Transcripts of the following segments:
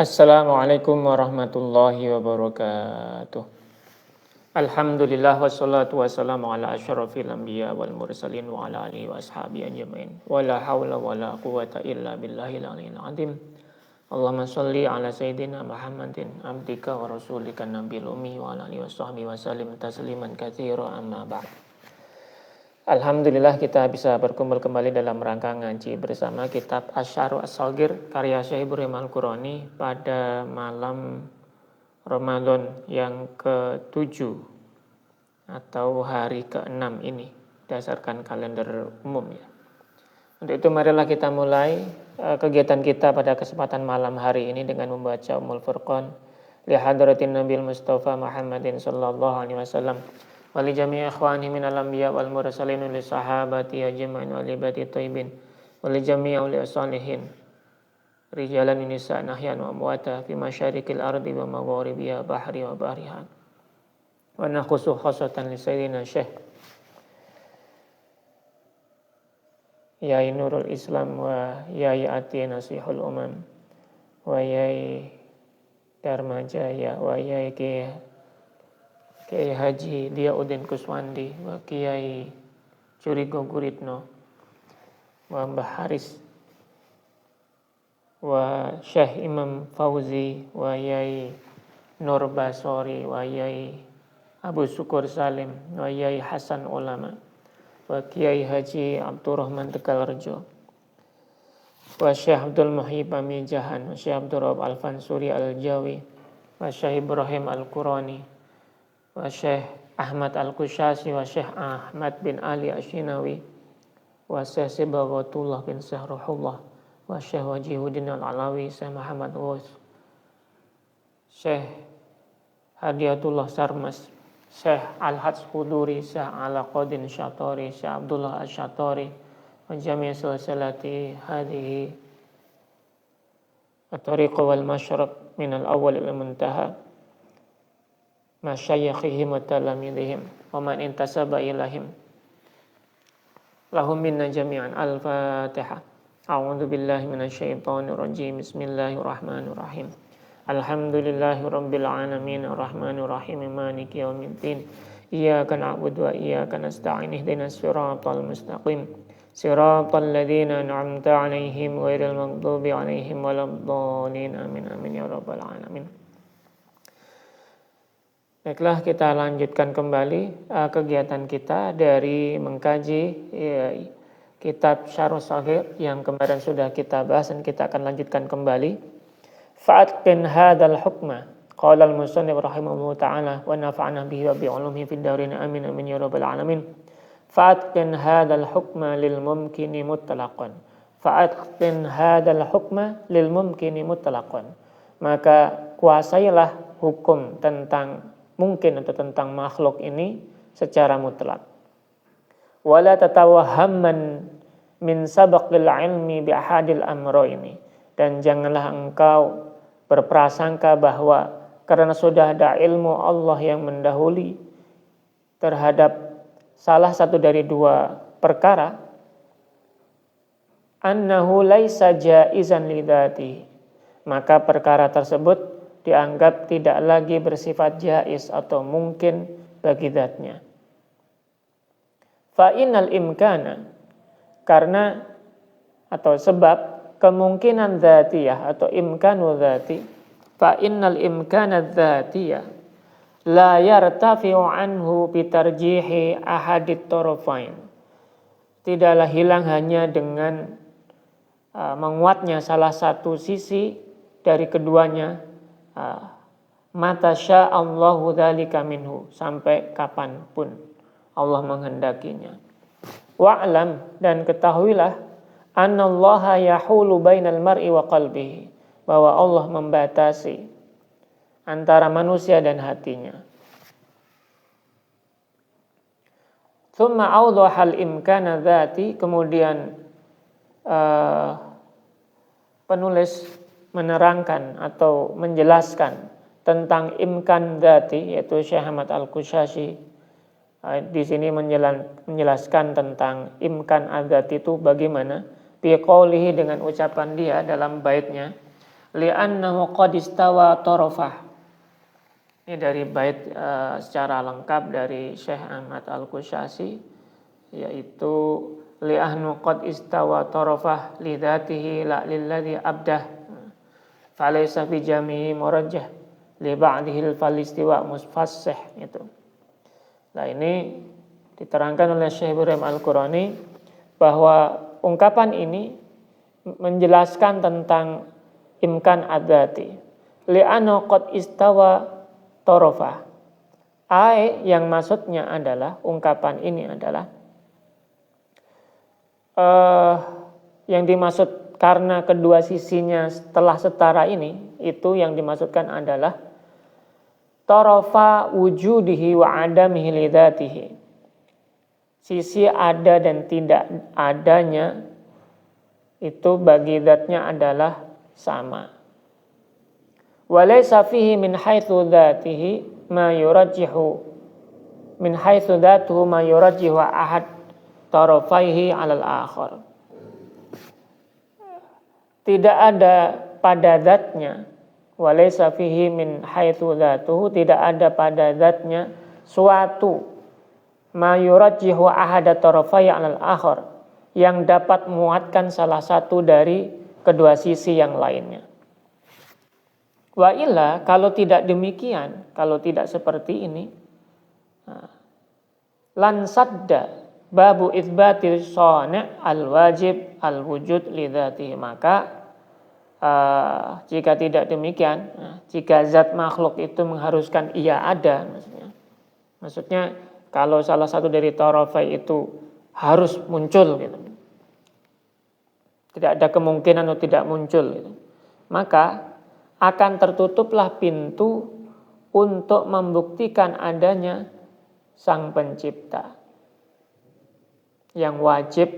Assalamualaikum warahmatullahi wabarakatuh. Alhamdulillah wassalatu wassalamu ala asyrafil anbiya wal mursalin wa ala alihi wa ashabihi ajmain. Wala haula wala quwata illa billahil aliyil azim. Allahumma shalli ala sayyidina Muhammadin abdika wa rasulika nabiyil ummi wa ala alihi washabbihi wasallim tasliman katsira amma ba'd. Alhamdulillah kita bisa berkumpul kembali dalam rangka ngaji bersama kitab Asy-Syarh Ash-Shaghir karya Syekh Ibrahim Al-Qurani pada malam Ramadan yang ke-7 atau hari ke-6 ini berdasarkan kalender umum ya. Untuk itu marilah kita mulai kegiatan kita pada kesempatan malam hari ini dengan membaca Ummul Furqan li hadratin Nabil Mustafa Muhammadin sallallahu alaihi wasallam wa li jami'i ikhwani minal anbiya wal mursalin li sahabati ajma'in wa li bati thayyibin wa li jami'i awliya salihin rijalan nisa nahyan wa amwata fi masyariqil ardi wa magharibiha bahri wa bahriha wa nakhusu khasatan li sayyidina Syekh Yai Nurul Islam wa Yai Ati Nasihul Umam wa Yai Dharma Jaya wa Yai Kiai Haji Diauddin Kuswandi wa Kiai Curigo Guritno wa Mbah Haris wa Syekh Imam Fauzi wa Yai Nur Basori wa Yai Abu Syukur Salim wa Yai Hasan Ulama wa Kiai Haji Abdurrahman Tegalrejo wa Syekh Abdul Muhib Amijahan wa Syekh Abdul Rabb Al-Fansuri Al-Jawi wa Syekh Ibrahim Al-Qurani wa Syekh Ahmad Al-Qusyasi wa Syekh Ahmad bin Ali Ashinawi wa Syekh Sibaghatullah bin Sahruhullah wa Syekh Wajihuddin Al-Alawi Syekh Muhammad Wus Syekh Hadiatullah Sarmas Syekh Al-Hadz Khuduri Syekh Alaqadin Syatari Syekh Abdullah Asyatari wa jami' silsilati hadhihi at-tariqa wal masyrab min al-awwal ila al-muntaha masyayikhihim wa talamidihim wa man intasaba ilahim lahum minna jami'an. Al-Fatihah. A'udzu billahi minasyaitonir rajim. Bismillahirrahmanirrahim. Alhamdulillahi rabbil alamin arrahmanir rahim maliki yaumiddin. Iyyaka na'budu wa iyyaka nasta'in ihdinas siratal mustaqim. Siratal ladzina an'amta 'alaihim ghairil maghdubi 'alaihim waladdallin. Amin amin ya rabbal alamin. Baiklah, kita lanjutkan kembali kegiatan kita dari mengkaji kitab Syarh Shaghir yang kemarin sudah kita bahas dan kita akan lanjutkan kembali. Fa'atqin hadzal hukma qala al-musannif rahimahullahu ta'ala wa nafa'ana bihi wa bi 'ulumihi fid dharain amin amin ya rabbal alamin. Fa'atqin hadzal hukma lil mumkini mutlaqan. Fa'atqin hadzal hukma lil mumkini mutlaqan. Maka kuasailah hukum tentang mungkin atau tentang makhluk ini secara mutlak. Wala tatawahhamman min sabaqil ilmi bi ahadil amrayni. Dan janganlah engkau berprasangka bahwa karena sudah ada ilmu Allah yang mendahului terhadap salah satu dari dua perkara, annahu laisa jaizan lidzati, maka perkara tersebut dianggap tidak lagi bersifat jaiz atau mungkin bagi zatnya. Fa innal imkana, karena atau sebab kemungkinan dzatiyah atau imkanu dzati, fa innal imkana dzatiyah la yartafi'u anhu bitarjihi ahadit tarafain. Tidaklah hilang hanya dengan menguatnya salah satu sisi dari keduanya. Mata sya'allahu dzalika minhu, sampai kapanpun Allah menghendakinya. Wa'lam, dan ketahuilah, annallaha yahulu bainal mar'i wa qalbihi, bahwa Allah membatasi antara manusia dan hatinya. Tsumma awdahal imkana dzati, kemudian penulis menerangkan atau menjelaskan tentang imkan dzati, yaitu Syekh Ahmad Al-Qusyasi di sini menjelaskan tentang imkan adzati itu bagaimana. Bi qaulihi, dengan ucapan dia dalam baitnya, li'annahu qad istawa tarafah. Ini dari bait secara lengkap dari Syekh Ahmad Al-Qushasi, yaitu li'annahu qad istawa tarafah lidzatihi la lilladzi abdah falaysa fi jami'i murajjah li ba'dihil falistiwa musfassih itu. Nah, ini diterangkan oleh Syekh Ibrahim Al-Qurani bahwa ungkapan ini menjelaskan tentang imkan adzati. Li'annahu qad istawa tarafah. Yang maksudnya adalah, ungkapan ini adalah yang dimaksud karena kedua sisinya telah setara ini, itu yang dimaksudkan adalah tarafa wujudihi wa adamihi lidzatihi. Sisi ada dan tidak adanya itu bagi zatnya adalah sama. Walaysa fihi min haitsu dzatihi ma yurajjihu min haitsu dzatuhu ma yurajjihu ahad tarafaihi 'alal akhar. Tidak ada pada zatnya, walaysa fihi min haitsu dzatuhu, tidak ada pada zatnya suatu ma yurajjihu ahada tarafai 'alal akhar, yang dapat menguatkan salah satu dari kedua sisi yang lainnya. Wa illa, kalau tidak demikian, kalau tidak seperti ini, lan sadda babu itsbatil shani' al-wajib al-wujud lidzatihi, maka jika tidak demikian, jika zat makhluk itu mengharuskan ia ada, maksudnya kalau salah satu dari tarafai itu harus muncul gitu, tidak ada kemungkinan atau tidak muncul gitu, maka akan tertutuplah pintu untuk membuktikan adanya Sang Pencipta yang wajib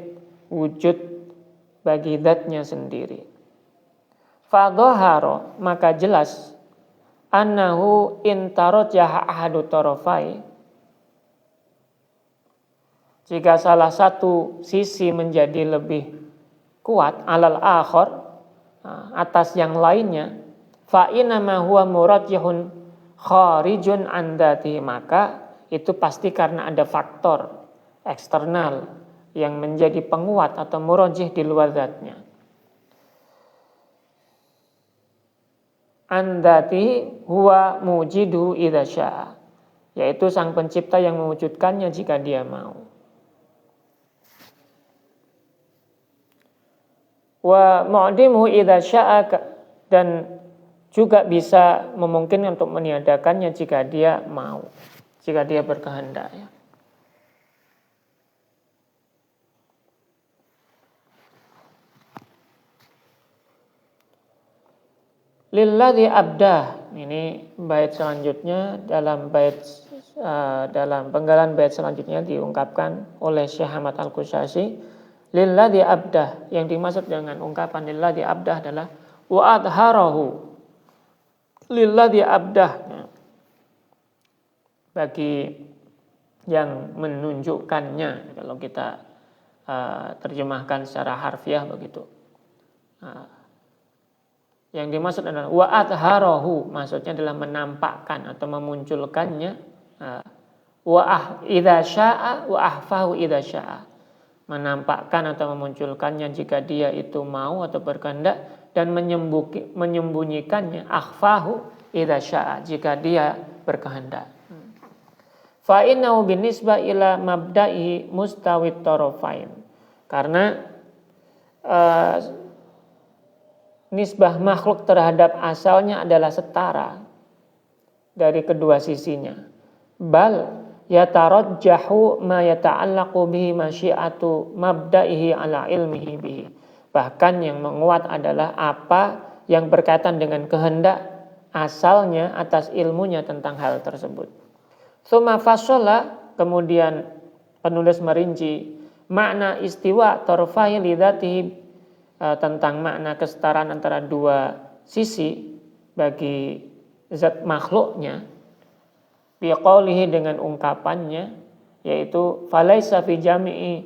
wujud bagi zatnya sendiri. Fadhahara, maka jelas annahu intarajjaha ahadu tarafai, jika salah satu sisi menjadi lebih kuat alal akhar, atas yang lainnya, fa inama huwa murajjihun kharijun an dzatihi, maka itu pasti karena ada faktor eksternal yang menjadi penguat atau murajjih di luar zatnya. An dzatihi huwa mujidu idza syaa, yaitu Sang Pencipta yang mewujudkannya jika Dia mau. Wa mu'dimuhu idza syaa, dan juga bisa memungkinkan untuk meniadakannya jika Dia mau, jika Dia berkehendak, ya. Lilladzi abdah, ini bait selanjutnya, dalam penggalan bait selanjutnya diungkapkan oleh Syekh Ahmad Al-Qushasi. Lilladzi abdah, yang dimaksud dengan ungkapan lilladzi abdah adalah wa adharahu lilladzi abdah, bagi yang menunjukkannya, kalau kita terjemahkan secara harfiah begitu. Yang dimaksud adalah wa adharahu, maksudnya adalah menampakkan atau memunculkannya. Idza syaa wa ahfahu idza syaa, menampakkan atau memunculkannya jika Dia itu mau atau berkehendak, dan menyembunyikannya akhfahu idza syaa, jika Dia berkehendak. Fa innahu binisbah ila mabda'i mustawit tarafain, karena nisbah makhluk terhadap asalnya adalah setara dari kedua sisinya. Bal yatarajjahu ma yata'allaqu bihi masyiatu mabda'ihi ala ilmihi bihi. Bahkan yang menguat adalah apa yang berkaitan dengan kehendak asalnya atas ilmunya tentang hal tersebut. Tsumma fassala, kemudian penulis merinci makna istiwa tarafai lidzatihi, tentang makna kesetaraan antara dua sisi bagi zat makhluknya, biqaulihi, dengan ungkapannya, yaitu falaisa fi jami'ihi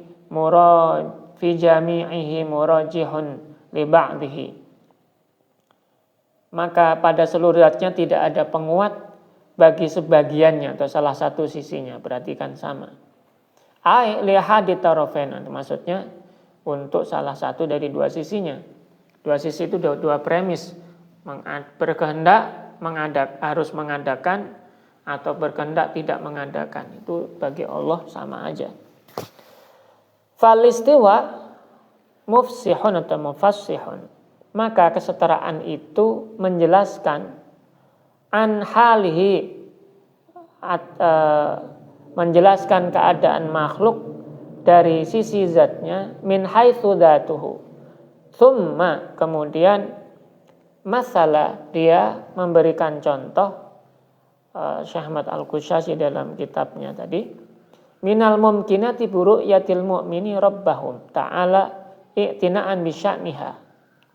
murajihun li ba'dihi, maka pada seluruh zatnya tidak ada penguat bagi sebagiannya atau salah satu sisinya, berarti kan sama. Ai lihadit tarafin, maksudnya untuk salah satu dari dua sisinya. Dua sisi itu dua premis, berkehendak harus mengadakan atau berkehendak tidak mengadakan, itu bagi Allah sama aja. Falistiwa mufsihun atau mufassihun, maka kesetaraan itu menjelaskan an halihi, menjelaskan keadaan makhluk dari sisi zatnya, min haitsu dzatuhu. Tsumma, kemudian masalah dia memberikan contoh, Syekh Ahmad Al-Qushayri dalam kitabnya tadi, minal mumkinati buru'yatil mu'mini rabbahum ta'ala i'tina'an bisya'niha,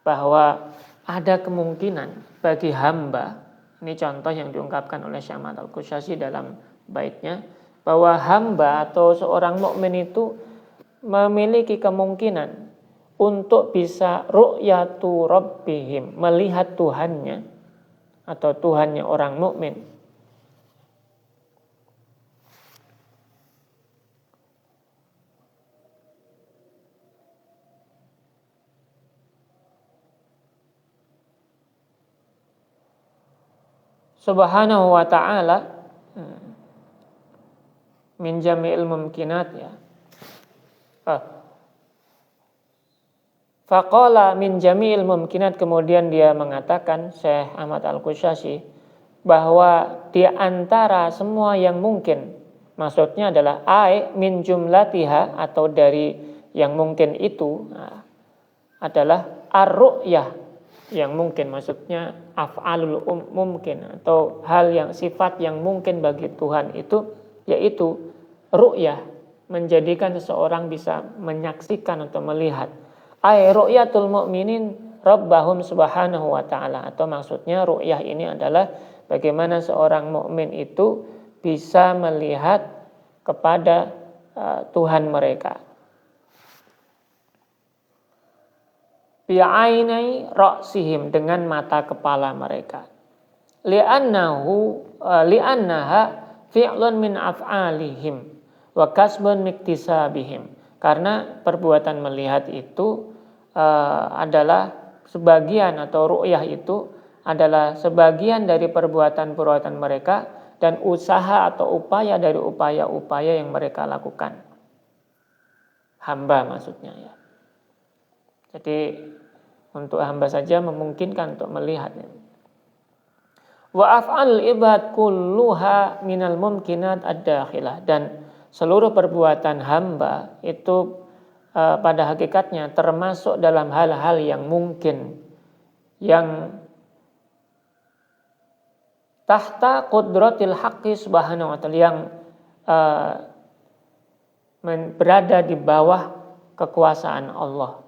bahwa ada kemungkinan bagi hamba, ini contoh yang diungkapkan oleh Syekh Ahmad Al-Qushayri dalam baitnya, bahwa hamba atau seorang mukmin itu memiliki kemungkinan untuk bisa ru'yatu rabbihim, melihat Tuhannya atau Tuhannya orang mukmin. Subhanahu wa ta'ala min jami'il mumkinat, ya. Faqala min jami'il mumkinat, kemudian dia mengatakan, Syekh Ahmad Al-Qushayri, bahwa di antara semua yang mungkin, maksudnya adalah ai min jumlatiha, atau dari yang mungkin itu adalah ar-ru'yah, yang mungkin maksudnya af'alul mungkin, atau hal yang sifat yang mungkin bagi Tuhan itu, yaitu ru'yah, menjadikan seseorang bisa menyaksikan atau melihat. Ay ru'yatul mu'minin rabbahum subhanahu wa ta'ala, atau maksudnya ru'yah ini adalah bagaimana seorang mukmin itu bisa melihat kepada Tuhan mereka. Bi'ainai ra'sihim, dengan mata kepala mereka. Li'annaha fi'lun min af'alihim wa kasbun miktisabihim, karena perbuatan melihat itu adalah sebagian, atau ru'yah itu adalah sebagian dari perbuatan-perbuatan mereka dan usaha atau upaya dari upaya-upaya yang mereka lakukan. Hamba maksudnya, ya. Jadi untuk hamba saja memungkinkan untuk melihat. Wa af'al ibad kulluha minal mumkinat ad-dakhilah, dan seluruh perbuatan hamba itu pada hakikatnya termasuk dalam hal-hal yang mungkin, yang tahta qudratil haqqi subhanahu wa ta'ala, yang berada di bawah kekuasaan Allah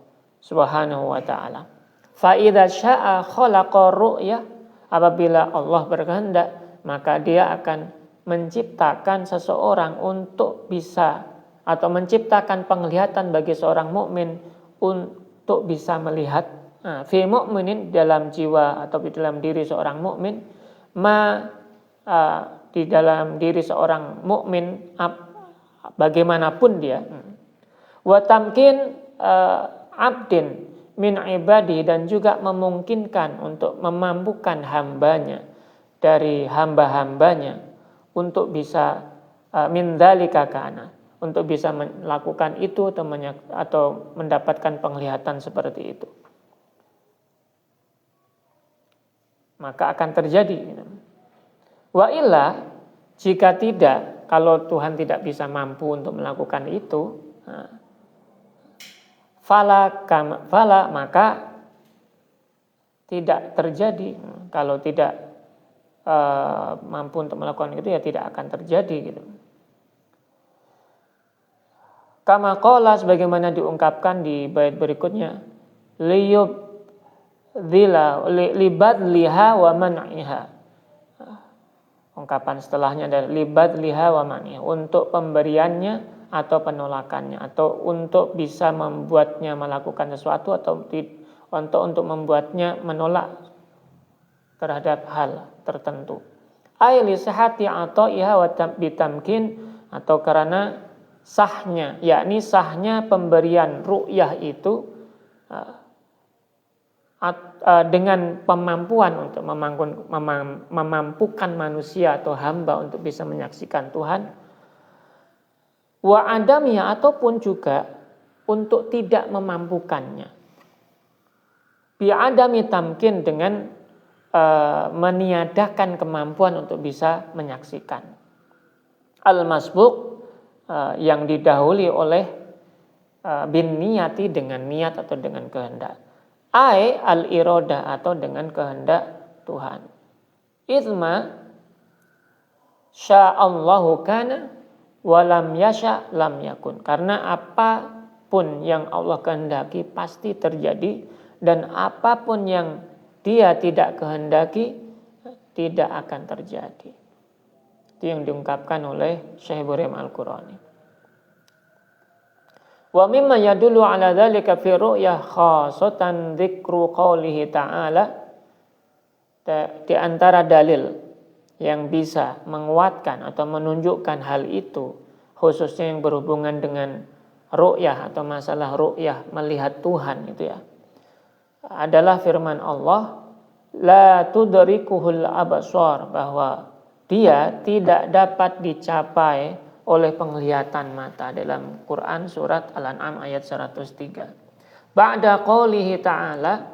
subhanahu wa ta'ala. Fa idza syaa khalaqa ru'yah, apabila Allah berkehendak, maka dia akan menciptakan seseorang untuk bisa, atau menciptakan penglihatan bagi seorang mukmin untuk bisa melihat fi mu'minin, dalam jiwa atau di dalam diri seorang mukmin, di dalam diri seorang mukmin bagaimanapun dia. Wa tamkin abdin min ibadi, dan juga memungkinkan untuk memampukan hambanya dari hamba-hambanya untuk bisa min dzalika kana, untuk bisa melakukan itu atau mendapatkan penglihatan seperti itu. Maka akan terjadi. Wa illa, jika tidak, kalau Tuhan tidak bisa mampu untuk melakukan itu, fala maka tidak terjadi. Kalau tidak mampu untuk melakukan itu, ya tidak akan terjadi, gitu. Kama qala, sebagaimana diungkapkan di bait berikutnya, libadliha wa man'iha. Ungkapan setelahnya adalah libadliha wa man'iha, untuk pemberiannya atau penolakannya, atau untuk bisa membuatnya melakukan sesuatu, atau untuk membuatnya menolak terhadap hal tertentu. Ai li sihhati ata'iha wa bitamkin, atau karena sahnya, yakni sahnya pemberian ru'yah itu dengan kemampuan untuk memampukan manusia atau hamba untuk bisa menyaksikan Tuhan, wa adamiha, ataupun juga untuk tidak memampukannya, bi adami tamkin, dengan meniadakan kemampuan untuk bisa menyaksikan. Al-masbuq, yang didahului oleh bin niyati, dengan niat atau dengan kehendak. Ai al-irodah, atau dengan kehendak Tuhan. Idma sya'allahu kana walam yasha lam yakun. Karena apapun yang Allah kehendaki pasti terjadi, dan apapun yang Dia tidak kehendaki tidak akan terjadi. Itu yang diungkapkan oleh Syekh Ibrahim Al-Qurani. Wa mimma yadullu ala dzalika fi ru'yah khassatan dzikru qoulihi ta'ala. Di antara dalil yang bisa menguatkan atau menunjukkan hal itu, khususnya yang berhubungan dengan ru'yah atau masalah ru'yah, melihat Tuhan itu ya, adalah firman Allah, la tudrikuhul absar, bahwa Dia tidak dapat dicapai oleh penglihatan mata, dalam Quran surat Al-An'am ayat 103. Ba'da qoulihi ta'ala,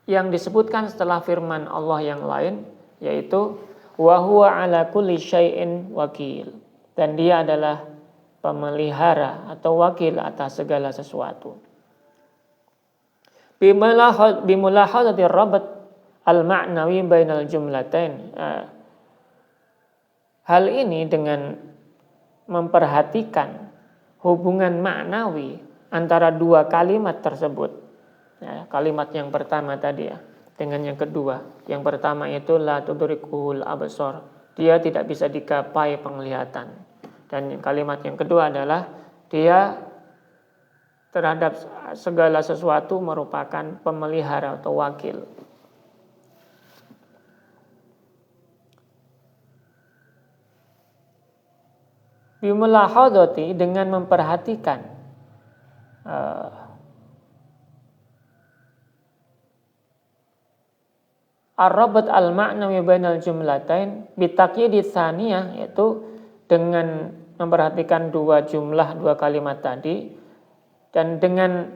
yang disebutkan setelah firman Allah yang lain, yaitu wa huwa ala kulli syai'in wakil, dan Dia adalah pemelihara atau wakil atas segala sesuatu. Bimulahadati rabat al-ma'nawi bainal jumlatain. Hal ini dengan memperhatikan hubungan maknawi antara dua kalimat tersebut. Ya, kalimat yang pertama tadi ya, dengan yang kedua. Yang pertama itu la tudrikul absar, Dia tidak bisa digapai penglihatan. Dan kalimat yang kedua adalah Dia terhadap segala sesuatu merupakan pemelihara atau wakil. Bimulahadati, dengan memperhatikan ar-rabat al-ma'nawi bainal jumlatain bitakyidi tsaniyah, yaitu dengan memperhatikan dua jumlah, dua kalimat tadi, dan dengan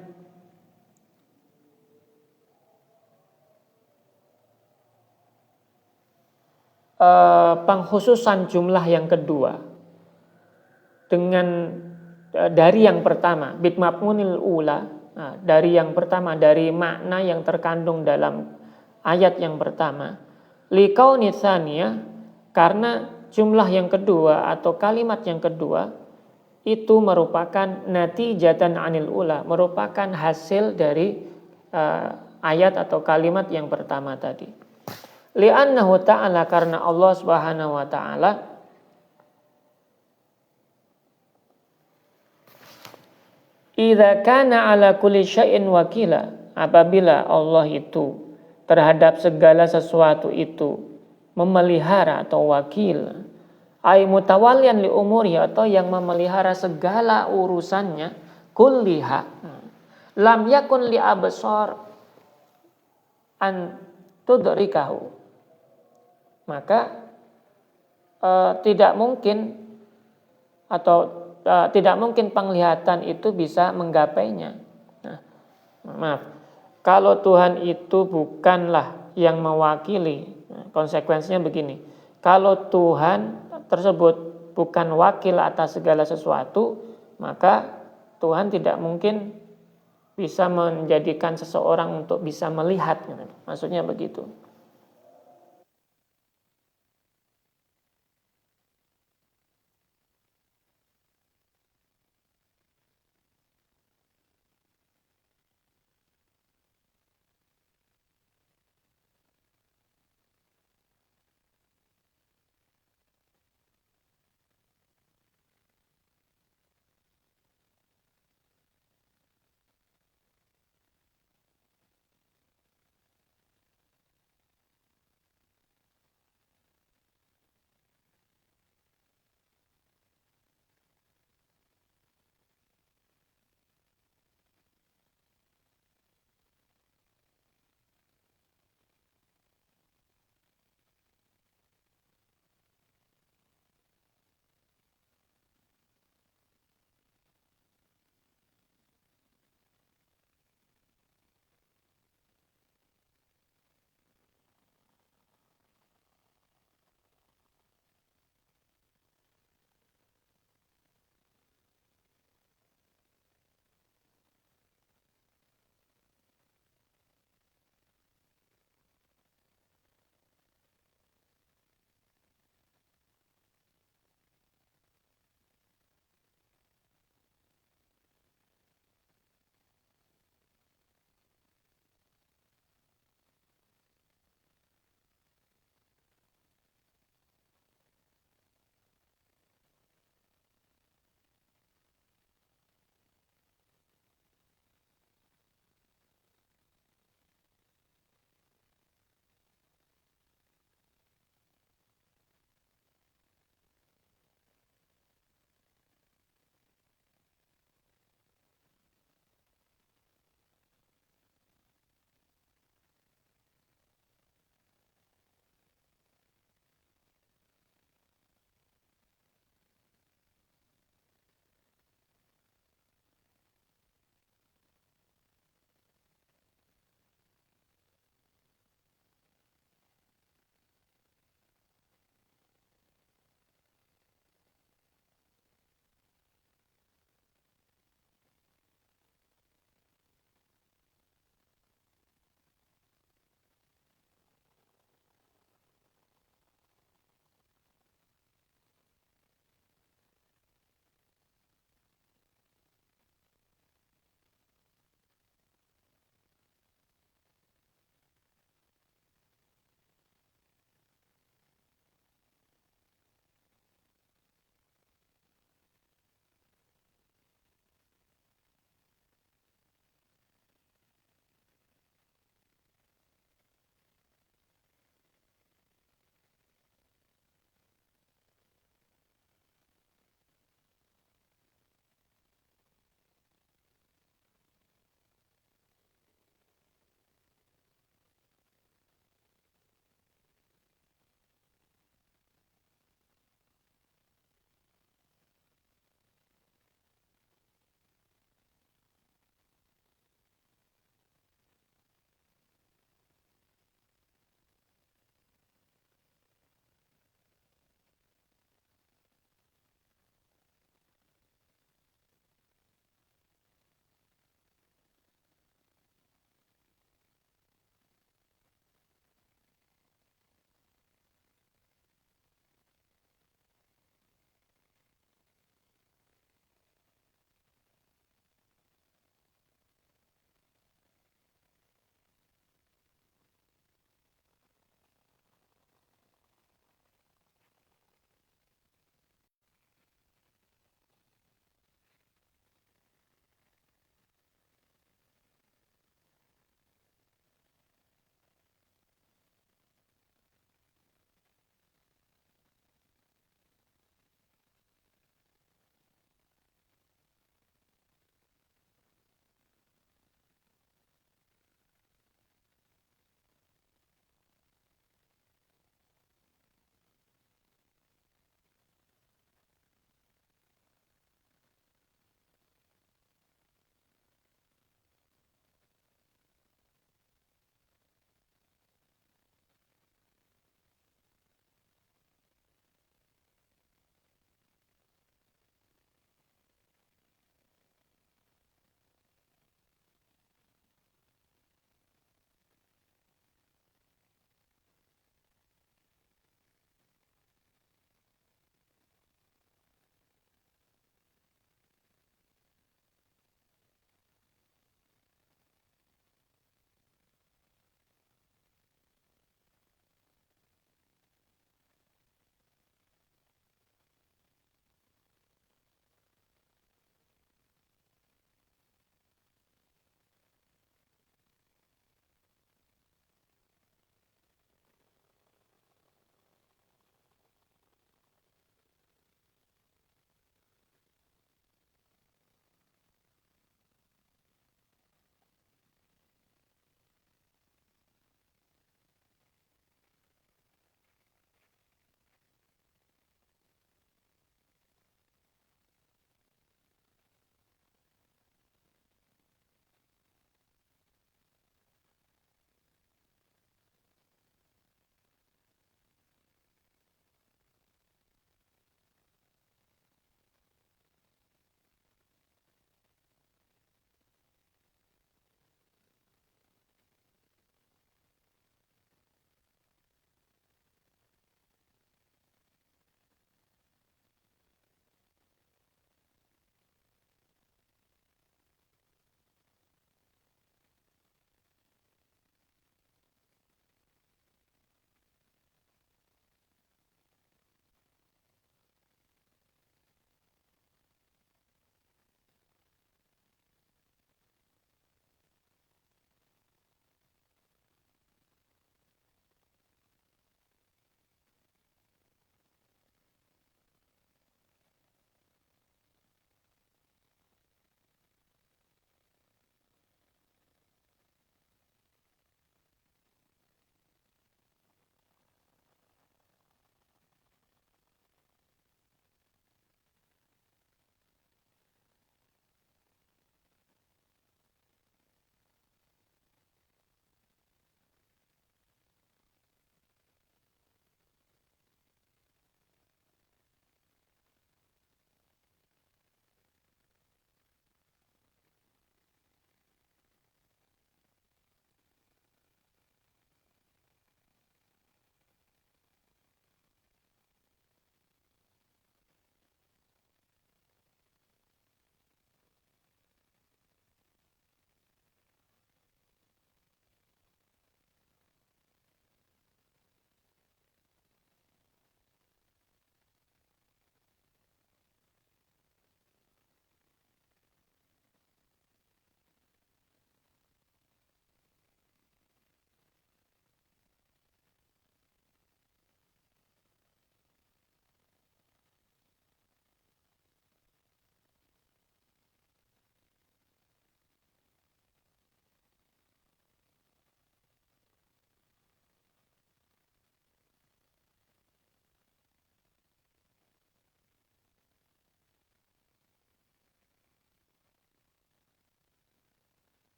pengkhususan jumlah yang kedua dengan dari yang pertama, bitmafmunil ula, dari yang pertama, dari makna yang terkandung dalam ayat yang pertama, liqauni tsaniyah, karena jumlah yang kedua atau kalimat yang kedua itu merupakan natijatan anil ula, merupakan hasil dari ayat atau kalimat yang pertama tadi. Li'annahu ta'ala, karena Allah Subhanahu wa ta'ala idza kana ala kulli syai'in wakila, apabila Allah itu terhadap segala sesuatu itu memelihara atau wakil, ay mutawallian li umuri, atau yang memelihara segala urusannya, kulliha, lam yakun li absar an tudrikahu, maka tidak mungkin tidak mungkin penglihatan itu bisa menggapainya. Maaf, kalau Tuhan itu bukanlah yang mewakili, konsekuensinya begini, kalau Tuhan tersebut bukan wakil atas segala sesuatu, maka Tuhan tidak mungkin bisa menjadikan seseorang untuk bisa melihat. Maksudnya begitu.